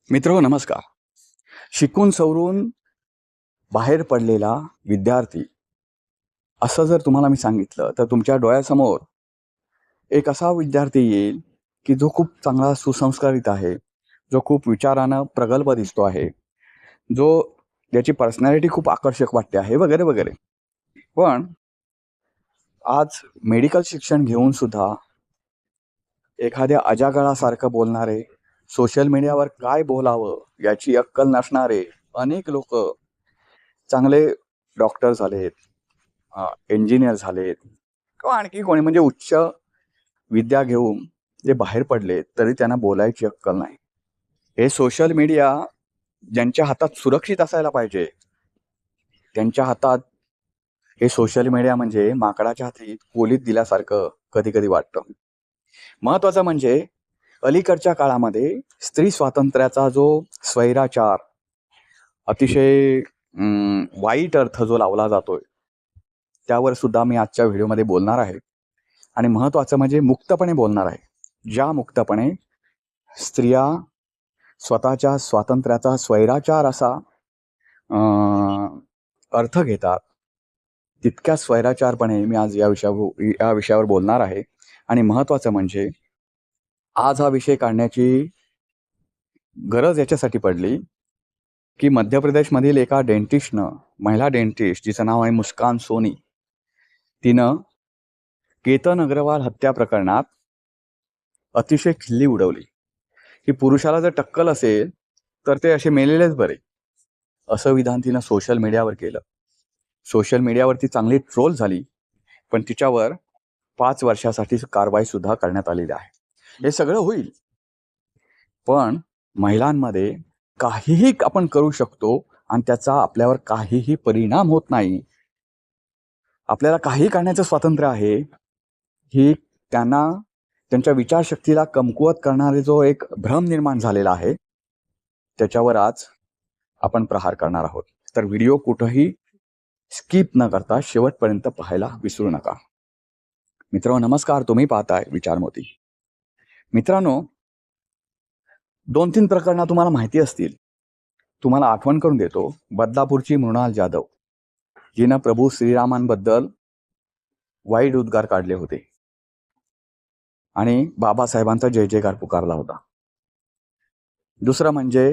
मित्रो नमस्कार. शिकून सवरून बाहेर पडलेला विद्यार्थी असं जर तुम्हाला मी सांगितलं तर तुमच्या डोळ्यासमोर एक असा विद्यार्थी येईल की जो खूप चांगला सुसंस्कारित आहे, जो खूप विचारानं प्रगल्भ दिसतो आहे, जो ज्याची पर्सनॅलिटी खूप आकर्षक वाटते आहे वगैरे वगैरे. पण आज मेडिकल शिक्षण घेऊन सुद्धा एखाद्या अजागळासारखं बोलणारे, सोशल मीडियावर काय बोलावं याची अक्कल नसणारे अनेक लोक चांगले डॉक्टर झालेत, इंजिनियर झालेत किंवा आणखी कोणी म्हणजे उच्च विद्या घेऊन जे बाहेर पडले तरी त्यांना बोलायची अक्कल नाही. हे सोशल मीडिया ज्यांच्या हातात सुरक्षित असायला पाहिजे, त्यांच्या हातात हे सोशल मीडिया म्हणजे माकडाच्या हाती कोलीत दिल्यासारखं कधी कधी वाटतं. महत्वाचं म्हणजे अलीकडच्या काळामध्ये स्त्री स्वातंत्र्याचा जो स्वैराचार, अतिशय वाईट अर्थ जो लावला जातोय, त्यावर सुद्धा मी आजच्या व्हिडिओमध्ये बोलणार आहे. आणि महत्त्वाचं म्हणजे मुक्तपणे बोलणार आहे. ज्या मुक्तपणे स्त्रिया स्वतःच्या स्वातंत्र्याचा स्वैराचार असा अर्थ घेतात, तितक्या स्वैराचारपणे मी आज या विषयावर बोलणार आहे. आणि महत्त्वाचं म्हणजे आज हा विषय काढण्याची गरज याच्यासाठी पडली की मध्य प्रदेशमधील एका डेंटिस्टनं, महिला डेंटिस्ट जिचं नाव आहे मुस्कान सोनी, तिनं केतन अग्रवाल हत्या प्रकरणात अतिशय खिल्ली उडवली की पुरुषाला जर टक्कल असेल तर ते असे मेलेलेच बरे, असं विधान तिनं सोशल मीडियावर केलं. सोशल मीडियावरती चांगली ट्रोल झाली, पण तिच्यावर 5 वर्षासाठी कारवाई सुद्धा करण्यात आलेली आहे. हे सगळं होईल, पण महिलांमध्ये काहीही आपण करू शकतो आणि त्याचा आपल्यावर काहीही परिणाम होत नाही. आपल्याला काही करण्याचं स्वातंत्र्य आहे, ही त्यांना त्यांच्या विचारशक्तीला कमकुवत करणारे जो एक भ्रम निर्माण झालेला आहे, त्याच्यावर आज आपण प्रहार करणार आहोत. तर व्हिडिओ कुठंही स्किप न करता शेवटपर्यंत पाहायला विसरू नका. मित्रांनो नमस्कार, तुम्ही पाहताय विचारमोती. मित्रांनो, 2-3 प्रकरणं तुम्हाला माहिती असतील. तुम्हाला आठवण करून देतो. बदलापूरची मृणाल जाधव, जिनं प्रभू श्रीरामांबद्दल वाईट उद्गार काढले होते आणि बाबासाहेबांचा जय जयकार पुकारला होता. दुसरं म्हणजे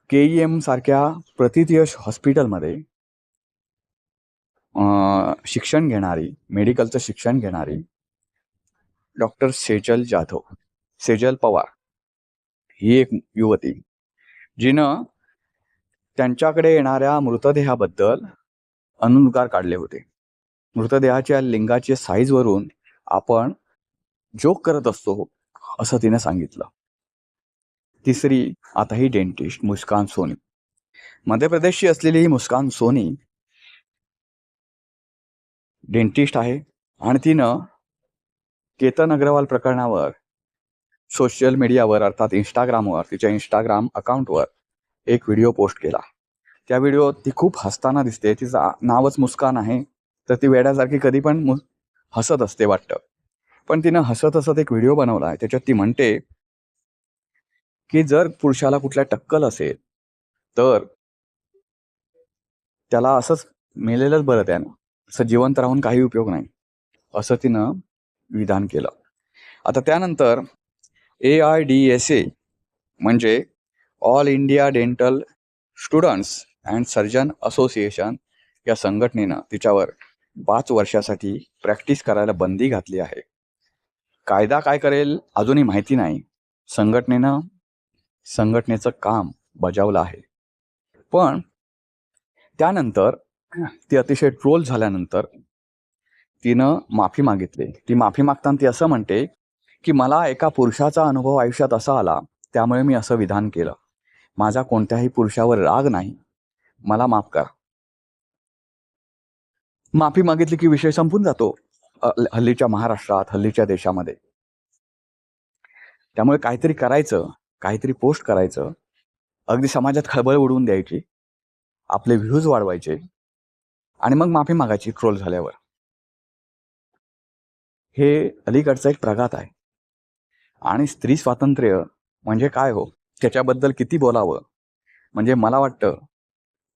KEM सारख्या प्रतिथयश हॉस्पिटलमध्ये शिक्षण घेणारी, मेडिकलचं शिक्षण घेणारी डॉक्टर सेजल पवार ही एक युवती, जिनं त्यांच्याकडे येणाऱ्या मृतदेहाबद्दल अनुद्गार काढले होते. मृतदेहाच्या लिंगाच्या साईजवरून आपण जोक करत असतो असं तिने सांगितलं. तिसरी आता ही डेंटिस्ट मुस्कान सोनी, मध्य प्रदेशची असलेली ही मुस्कान सोनी डेंटिस्ट आहे आणि तिनं केतन अग्रवाल प्रकरणावर सोशल मीडियावर अर्थात इंस्टाग्रामवर, तिच्या इंस्टाग्राम अकाउंटवर एक व्हिडिओ पोस्ट केला. त्या व्हिडिओत ती खूप हसताना दिसते. तिचं नावच मुस्कान आहे, तर ती वेड्यासारखी कधी पण हसत असते वाटतं. पण तिनं हसत हसत एक व्हिडिओ बनवला आहे. त्याच्यात ती म्हणते की जर पुरुषाला कुठल्या टक्कल असेल तर त्याला असंच मेलेलंच बरं, त्यानं असं जिवंत राहून काही उपयोग नाही, असं तिनं विधान केलं. आता त्यानंतर AIDSA म्हणजे all India dental students and surgeon association या संघटनेनं तिच्यावर 5 वर्षासाठी प्रॅक्टिस करायला बंदी घातली आहे. कायदा काय करेल अजूनही माहिती नाही. संघटनेचं काम बजावलं आहे. पण त्यानंतर ती अतिशय ट्रोल झाल्यानंतर तिनं माफी मागितली. ती माफी मागताना ती असं म्हणते की मला एका पुरुषाचा अनुभव आयुष्यात असा आला, त्यामुळे मी असं विधान केलं. माझा कोणत्याही पुरुषावर राग नाही, मला माफ करा. माफी मागितली की विषय संपून जातो हल्लीच्या महाराष्ट्रात, हल्लीच्या देशामध्ये. त्यामुळे काहीतरी करायचं, काहीतरी पोस्ट करायचं, अगदी समाजात खळबळ उडवून द्यायची, आपले व्ह्यूज वाढवायचे आणि मग माफी मागायची ट्रोल झाल्यावर. हे अलीकडचा एक प्रघात आहे. आणि स्त्री स्वातंत्र्य म्हणजे काय हो? त्याच्याबद्दल किती बोलावं. म्हणजे मला वाटतं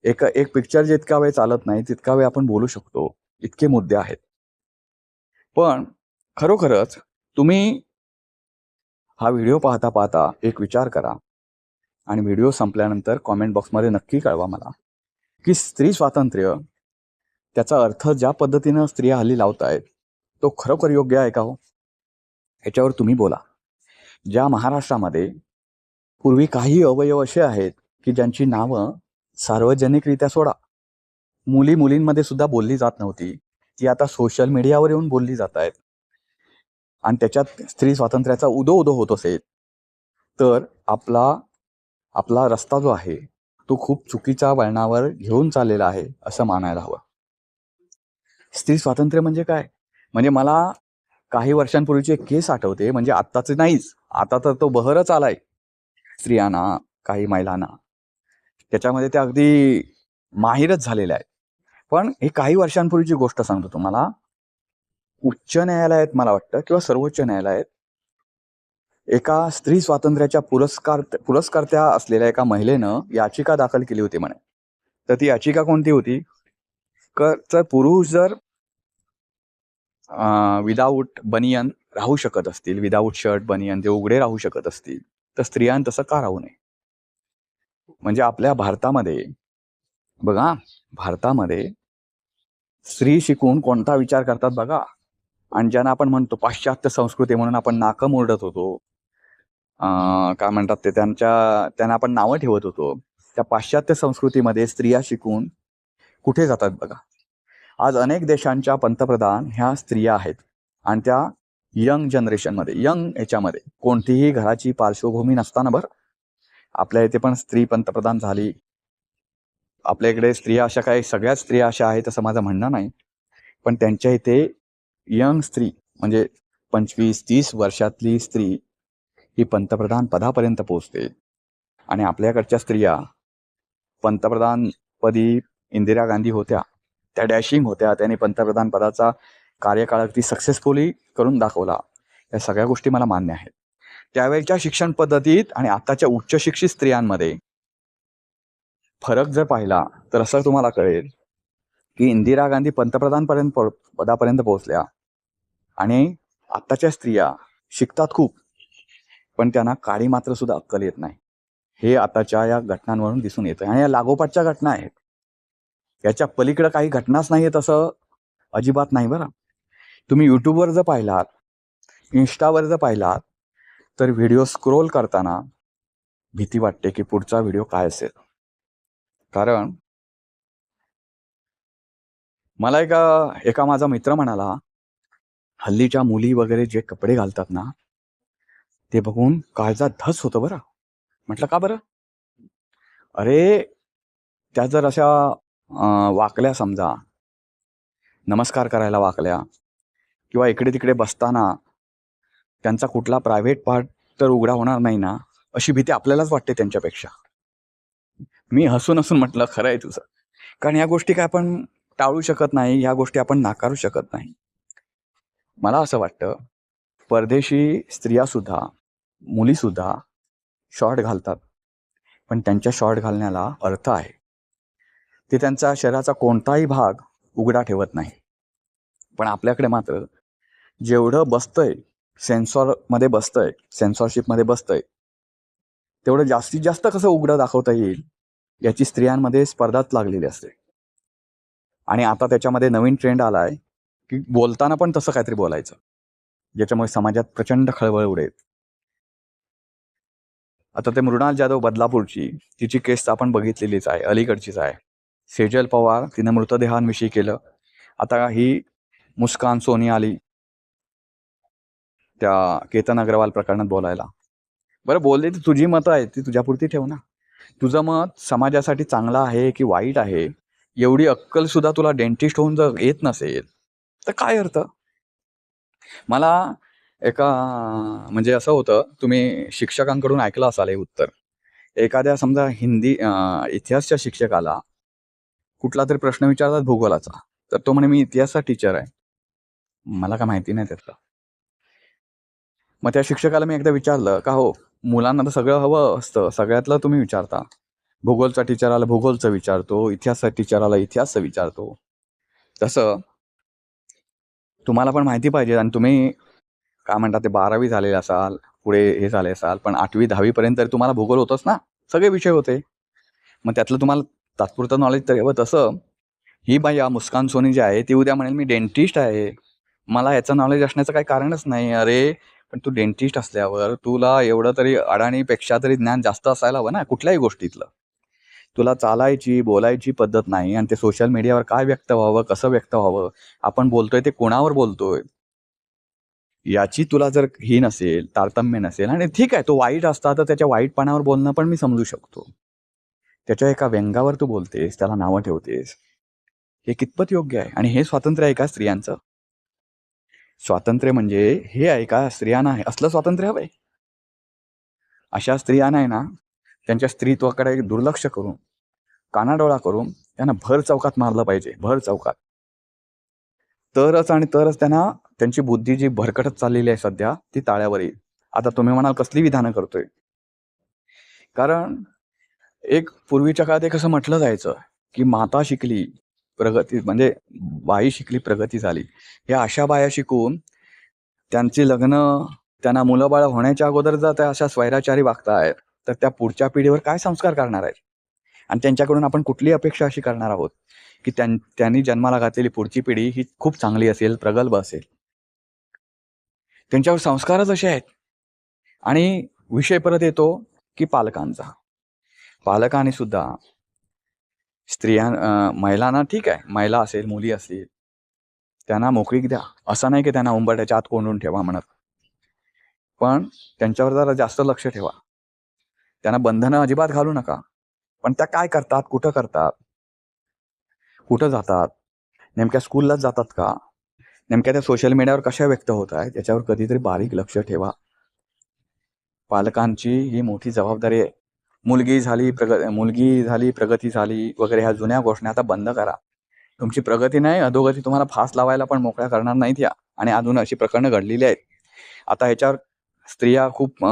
एक पिक्चर जितका वेळ चालत नाही तितका वेळ आपण बोलू शकतो. इतके मुद्दे आहेत. पण खरोखरच तुम्ही हा व्हिडिओ पाहता पाहता एक विचार करा आणि व्हिडिओ संपल्यानंतर कॉमेंट बॉक्समध्ये नक्की कळवा मला, की स्त्री स्वातंत्र्य त्याचा अर्थ ज्या पद्धतीनं स्त्रिया हल्ली लावतायत तो खरोखर योग्य आहे का हो? ह्याच्यावर तुम्ही बोला. ज्या महाराष्ट्रामध्ये पूर्वी काही अवयव असे आहेत की ज्यांची नावं सार्वजनिकरित्या सोडा, मुलींमध्ये सुद्धा बोलली जात नव्हती, ती आता सोशल मीडियावर येऊन बोलली जात आहेत. आणि त्याच्यात स्त्री स्वातंत्र्याचा उदो होत असेल तर आपला रस्ता जो आहे तो खूप चुकीच्या वळणावर घेऊन चाललेला आहे असं मानायला हवं. स्त्री स्वातंत्र्य म्हणजे काय? म्हणजे मला काही वर्षांपूर्वीची एक केस आठवते, म्हणजे आत्ताचं नाहीच, आता तर तो बहरच आलाय स्त्रियांना, काही महिलांना. त्याच्यामध्ये त्या अगदी माहिरच झालेल्या आहेत. पण हे काही वर्षांपूर्वीची गोष्ट सांगतो तुम्हाला. उच्च न्यायालयात मला वाटतं किंवा सर्वोच्च न्यायालयात एका स्त्री स्वातंत्र्याच्या पुरस्कर्त्या असलेल्या एका महिलेनं याचिका दाखल केली होती म्हणे. तर ती याचिका कोणती होती? तर पुरुष जर विदाऊट बनियन राहू शकत असतील, विदाऊट शर्ट बनियन ते उघडे राहू शकत असतील, तर स्त्रियांनी तसं का राहू नये? म्हणजे आपल्या भारतामध्ये बघा, भारतामध्ये स्त्री शिकून कोणता विचार करतात बघा. आणि ज्यांना आपण म्हणतो पाश्चात्य संस्कृती म्हणून आपण नाकं मुरडत होतो, काय म्हणतात ते, त्यांना आपण नावं ठेवत होतो. त्या पाश्चात्य संस्कृतीमध्ये स्त्रिया शिकून कुठे जातात बघा. आज अनेक देशांच्या पंतप्रधान ह्या स्त्रिया आहेत आणि त्या यंग जनरेशनमध्ये, ह्याच्यामध्ये कोणतीही घराची पार्श्वभूमी नसताना बरं. आपल्या इथे पण स्त्री पंतप्रधान झाली. आपल्या इकडे स्त्रिया अशा काही सगळ्याच स्त्रिया अशा आहेत असं माझं म्हणणं नाही, पण त्यांच्या इथे यंग स्त्री म्हणजे 25-30 वर्षातली स्त्री ही पंतप्रधान पदापर्यंत पोहोचते. आणि आपल्याकडच्या स्त्रिया पंतप्रधानपदी इंदिरा गांधी होत्या, त्या डॅशिंग होत्या, त्यांनी पंतप्रधान पदाचा कार्यकाळ अगदी सक्सेसफुली करून दाखवला. या सगळ्या गोष्टी मला मान्य आहेत. त्यावेळच्या शिक्षण पद्धतीत आणि आताच्या उच्च शिक्षित स्त्रियांमध्ये फरक जर पाहिला तर असं तुम्हाला कळेल की इंदिरा गांधी पदापर्यंत पोहोचल्या आणि आताच्या स्त्रिया शिकतात खूप, पण त्यांना काडी मात्र सुद्धा अक्कल येत नाही. हे आताच्या या घटनांवरून दिसून येतं. आणि या लागोपाठच्या घटना आहेत, याच्या पलीकडे काही घटनाच नाही आहेत असं अजिबात नाही बरं. तुम्ही यूट्यूबवर जर पाहिलात, इन्स्टावर जर पाहिलात, तर व्हिडिओ स्क्रोल करताना भीती वाटते की पुढचा व्हिडिओ काय असेल. कारण मला एका माझा मित्र म्हणाला, हल्लीच्या मुली वगैरे जे कपडे घालतात ना ते बघून काळजात धस होतं बरं. म्हटलं का बरं? अरे, त्या जर अशा वाकल्या, समजा नमस्कार करायला वाकल्या किंवा इकडे तिकडे बसताना त्यांचा कुठला प्रायव्हेट पार्ट तर उघडा होणार नाही ना, अशी भीती आपल्यालाच वाटते त्यांच्यापेक्षा. मी हसून म्हटलं खरं आहे तुझं. कारण या गोष्टी काय आपण टाळू शकत नाही, ह्या गोष्टी आपण नाकारू शकत नाही. मला असं वाटतं परदेशी स्त्रियासुद्धा, मुलीसुद्धा शॉर्ट घालतात, पण त्यांच्या शॉर्ट घालण्याला अर्थ आहे. ते त्यांचा शरीराचा कोणताही भाग उघडा ठेवत नाही. पण आपल्याकडे मात्र जेवढं बसतंय, सेन्सॉरशिपमध्ये बसतंय, तेवढं जास्तीत जास्त कसं उघडं दाखवता येईल याची स्त्रियांमध्ये स्पर्धाच लागलेली असते. आणि आता त्याच्यामध्ये नवीन ट्रेंड आला आहे की बोलताना पण तसं काहीतरी बोलायचं, ज्याच्यामुळे समाजात प्रचंड खळबळ उडेल. आता ते मृणाल जाधव बदलापूरची, तिची केस आपण बघितलेलीच आहे, अलीकडचीच आहे. सेजल पवार, तिनं मृतदेहांविषयी केलं. आता ही मुस्कान सोनी आली त्या केतन अग्रवाल प्रकरणात बोलायला. बरं, बोलले ती तुझी मतं आहे, ती तुझ्यापुरती ठेव ना. तुझं मत समाजासाठी चांगलं आहे की वाईट आहे, एवढी अक्कल सुद्धा तुला डेंटिस्ट होऊन जर येत नसेल तर काय अर्थ? मला म्हणजे असं होतं, तुम्ही शिक्षकांकडून ऐकलं असाल हे उत्तर. एखाद्या समजा हिंदी इतिहासच्या शिक्षकाला कुठला तरी प्रश्न विचारतात भूगोलाचा, तर तो म्हणे मी इतिहासचा टीचर आहे, मला काय माहिती नाही त्यातलं. मग त्या शिक्षकाला मी एकदा विचारलं का हो मुलांना तर सगळं हवं असतं, सगळ्यातलं तुम्ही विचारता. भूगोलचा टीचर आला भूगोलचं विचारतो, इतिहासचा टीचर आला इतिहासचं विचारतो. तसं तुम्हाला पण माहिती पाहिजे आणि तुम्ही काय म्हणतात ते 12वी झालेले असाल, पुढे हे झाले असाल, पण 8वी 10वी पर्यंत तरी तुम्हाला भूगोल होतंच ना, सगळे विषय होते. मग त्यातलं तुम्हाला तात्पुरतं नॉलेज तरी हवं. तसं ही बाई मुस्कान सोनी जी आहे ती उद्या म्हणेल मी डेंटिस्ट आहे, मला याचं नॉलेज असण्याचं काही कारणच नाही. अरे पण तू डेंटिस्ट असल्यावर तुला एवढं तरी अडाणीपेक्षा तरी ज्ञान जास्त असायला हवं ना कुठल्याही गोष्टीतलं. तुला चालायची बोलायची पद्धत नाही आणि ते सोशल मीडियावर काय व्यक्त व्हावं, कसं व्यक्त व्हावं, आपण बोलतोय ते कोणावर बोलतोय, याची तुला जर ही नसेल, तारतम्य नसेल, आणि ठीक आहे तो वाईट असता तर त्याच्या वाईटपणावर बोलणं पण मी समजू शकतो. त्याच्या एका व्यंगावर तू बोलतेस, त्याला नावं ठेवतेस, हे कितपत योग्य आहे? आणि हे स्वातंत्र्य आहे का स्त्रियांचं? स्वातंत्र्य म्हणजे हे आहे का स्त्रियांना आहे असलं स्वातंत्र्य हवंय? अशा स्त्रियांना आहे ना त्यांच्या स्त्रीत्वाकडे दुर्लक्ष करून, कानाडोळा करून त्यांना भर चौकात मारलं पाहिजे, भर चौकात. तरच आणि तरच त्यांना त्यांची बुद्धी जी भरकटत चाललेली आहे सध्या ती ताळ्यावर येईल. आता तुम्ही म्हणाल कसली विधानं करतोय? कारण एक पूर्वीच्या काळात एक असं म्हटलं जायचं की माता शिकली प्रगती म्हणजे बाई शिकली प्रगती झाली. या अशा बाया शिकून त्यांची लग्न, त्यांना मुलं बाळ होण्याच्या अगोदर जर त्या अशा स्वैराचारी वागतायत तर त्या पुढच्या पिढीवर काय संस्कार करणार आहेत? आणि त्यांच्याकडून आपण कुठली अपेक्षा अशी करणार आहोत की त्यांनी जन्माला घातलेली पुढची पिढी ही खूप चांगली असेल, प्रगल्भ असेल? त्यांच्यावर संस्कारच असे आहेत. आणि विषय परत येतो की पालकांचा. पालकांनी सुद्धा महिलांना, ठीक आहे महिला असेल मुली असतील, त्यांना मोकळीक द्या. असं नाही की त्यांना उंबरठ्याच्या आत कोंडून ठेवा म्हणत, पण त्यांच्यावर जरा जास्त लक्ष ठेवा. त्यांना बंधनं अजिबात घालू नका. पण त्या काय करतात, कुठं करतात, कुठं जातात, नेमक्या स्कूललाच जातात का, नेमक्या त्या सोशल मीडियावर कशा व्यक्त होत आहेत याच्यावर कधीतरी बारीक लक्ष ठेवा. पालकांची ही मोठी जबाबदारी आहे. मुलगी झाली प्रगती झाली वगैरे ह्या जुन्या घोषणा आता बंद करा. तुमची प्रगती नाही अधोगती तुम्हाला फास लावायला पण मोकळ्या करणार नाहीत या. आणि अजून अशी प्रकरणं घडलेली आहेत. आता ह्याच्यावर स्त्रिया खूप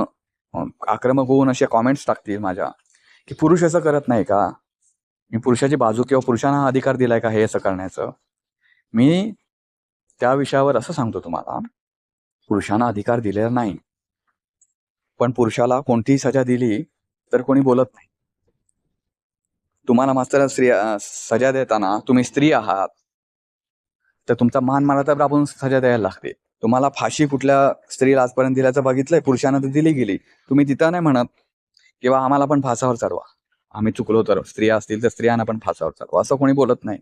आक्रमक होऊन असे कॉमेंट्स टाकतील माझ्या की पुरुष असं करत नाही का, मी पुरुषाची बाजू किंवा पुरुषांना अधिकार दिलाय का हे असं करण्याचं? मी त्या विषयावर असं सांगतो तुम्हाला, पुरुषांना अधिकार दिलेला नाही, पण पुरुषाला कोणतीही सजा दिली तर कोणी बोलत नाही. तुम्हाला मास्तर सजा देताना तुम्ही स्त्री आहात तर तुमचा मान मानता आपण सजा द्यायला लागते. तुम्हाला फाशी कुठल्या स्त्रीला आजपर्यंत दिल्याचं बघितलंय? पुरुषांना तर दिली गेली. तुम्ही तिथं नाही म्हणत किंवा आम्हाला पण फासावर चढवा, आम्ही चुकलो तर, स्त्रिया असतील तर स्त्रियांना पण फासावर चढवा, असं कोणी बोलत नाही.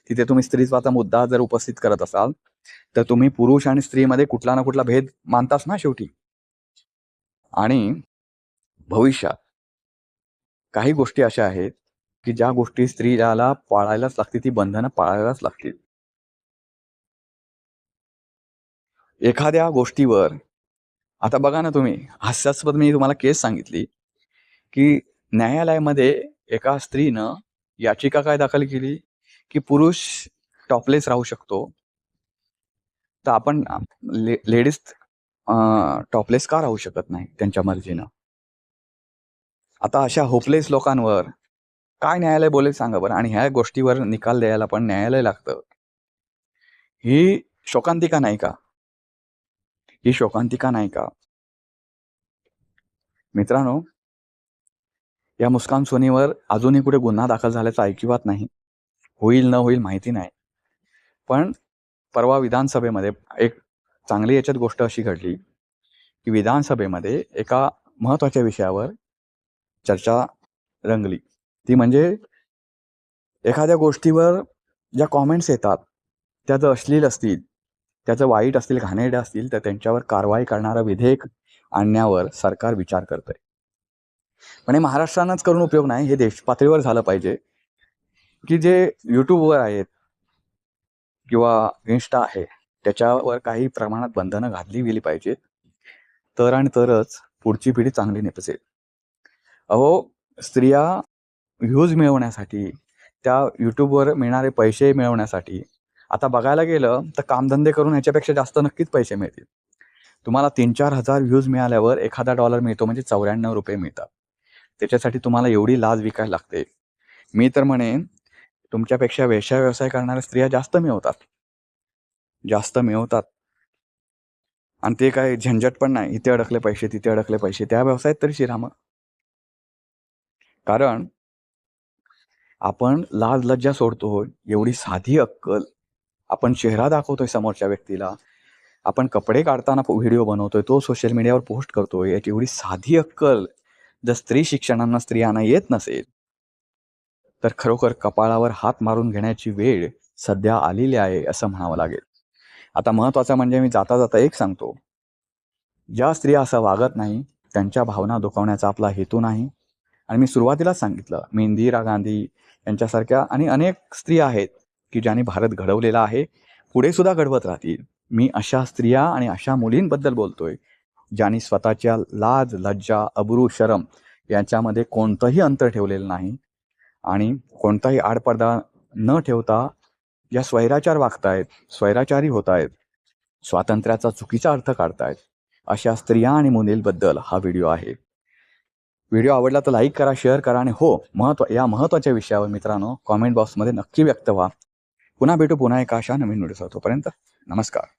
तिथे तुम्ही स्त्रीत्वाचा मुद्दा जर उपस्थित करत असाल तर तुम्ही पुरुष आणि स्त्रीमध्ये कुठला ना कुठला भेद मानताच ना शेवटी. आणि भविष्यात काही गोष्टी अशा आहेत की ज्या गोष्टी स्त्रीला पाळायलाच लागतील, ती बंधनं पाळायलाच लागतील. एखाद्या गोष्टीवर आता बघा ना तुम्ही, हास्यास्पद मी तुम्हाला केस सांगितली की न्यायालयामध्ये एका स्त्रीनं याचिका काय दाखल केली की पुरुष टॉपलेस राहू शकतो, तर आपण लेडीज टॉपलेस का राहू शकत नाही त्यांच्या मर्जीनं? आता अशा होपलेस लोकांवर काय न्यायालय बोलेल सांगा बरं? आणि ह्या गोष्टीवर निकाल द्यायला पण न्यायालय लागतं. ही शोकांतिका नाही का? ही शोकांतिका नाही का? मित्रांनो, या मुस्कान सोनीवर अजूनही कुठे गुन्हा दाखल झाल्याचं ऐकिवात नाही. होईल न होईल माहिती नाही. पण परवा विधानसभेमध्ये एक चांगली याच्यात गोष्ट अशी घडली की विधानसभेमध्ये एका महत्त्वाच्या विषयावर चर्चा रंगली. ती म्हणजे एखाद्या गोष्टीवर ज्या कॉमेंट्स येतात त्या जर अश्लील असतील, त्याचं वाईट असतील, घाणेरडे असतील, तर त्यांच्यावर कारवाई करणारं विधेयक आणण्यावर सरकार विचार करतंय. पण हे महाराष्ट्रानंच करून उपयोग नाही, हे देश पातळीवर झालं पाहिजे की जे यूट्यूबवर आहेत किंवा इन्स्टा आहे त्याच्यावर काही प्रमाणात बंधनं घातली गेली पाहिजेत. तर आणि तरच पुढची पिढी चांगली निपजेल. अहो, स्त्रिया व्ह्यूज मिळवण्यासाठी, त्या यूट्यूबवर मिळणारे पैसे मिळवण्यासाठी, आता बघायला गेलं तर कामधंदे करून ह्याच्यापेक्षा जास्त नक्कीच पैसे मिळतील. तुम्हाला 3-4 हजार व्ह्यूज मिळाल्यावर $1 मिळतो, म्हणजे ₹94 मिळतात. त्याच्यासाठी तुम्हाला एवढी लाज विकायला लागते. मी तर म्हणेन तुमच्यापेक्षा वेश्या व्यवसाय करणाऱ्या स्त्रिया जास्त मिळवतात. आणि ते काय झंझट पण नाही, इथे अडकले पैसे, तिथे अडकले पैसे. त्या व्यवसायात तरी शिरा मग. कारण आपण लाज लज्जा सोडतोय, एवढी साधी अक्कल, आपण चेहरा दाखवतोय समोरच्या व्यक्तीला, आपण कपडे काढताना व्हिडिओ बनवतोय, तो सोशल मीडियावर पोस्ट करतोय, याची एवढी साधी अक्कल जर स्त्री शिक्षणांना स्त्रियांना येत नसेल, तर खरोखर कपाळावर हात मारून घेण्याची वेळ सध्या आलेली आहे असं म्हणावं लागेल. आता महत्त्वाचं म्हणजे मी जाता जाता एक सांगतो, ज्या स्त्रिया असं वागत नाही त्यांच्या भावना दुखावण्याचा आपला हेतू नाही. आणि मी सुरुवातीलाच सांगितलं, मी इंदिरा गांधी यांच्यासारख्या आणि अनेक स्त्रिया आहेत की ज्यांनी भारत घडवलेला आहे, पुढे सुद्धा घडवत राहतील. मी अशा स्त्रिया आणि अशा मुलींबद्दल बोलतोय ज्यांनी स्वतःच्या लाज लज्जा अब्रू शरम यांच्यामध्ये कोणतंही अंतर ठेवलेलं नाही आणि कोणताही आडपडदा न ठेवता ज्या स्वैराचार वागतायत, स्वैराचारी होत आहेत, स्वातंत्र्याचा चुकीचा अर्थ काढतायत, अशा स्त्रिया आणि मुलींबद्दल हा व्हिडिओ आहे. व्हिडिओ आवडला तर लाईक करा, शेअर करा आणि हो, या महत्त्वाच्या विषयावर मित्रांनो कॉमेंट बॉक्समध्ये नक्की व्यक्त व्हा. पुन्हा भेटू पुन्हा एका अशा नवीन व्हिडिओ. तोपर्यंत नमस्कार.